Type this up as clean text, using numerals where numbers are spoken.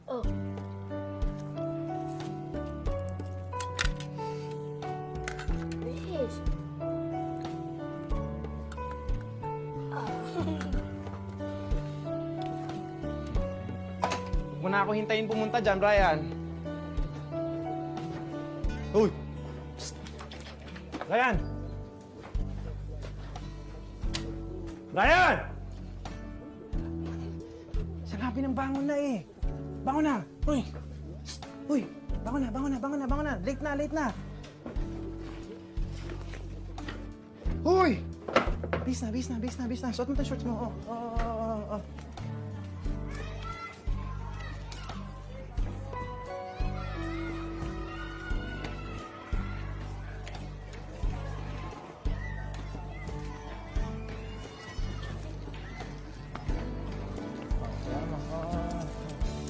Oh. Bilis. Huwag mo na ako hintayin pumunta dyan, Ryan. Uy! Psst! Ryan! Ryan! Sinabi ng bangon na eh. Bangon na! Uy! Psst! Uy! Bangon na, bangon na, bangon na, bangon na! Late na, late na! Uy! Bis na, bis na, bis na, bis na. Suot mo tayo shorts mo. Oh, oh, oh, oh, oh.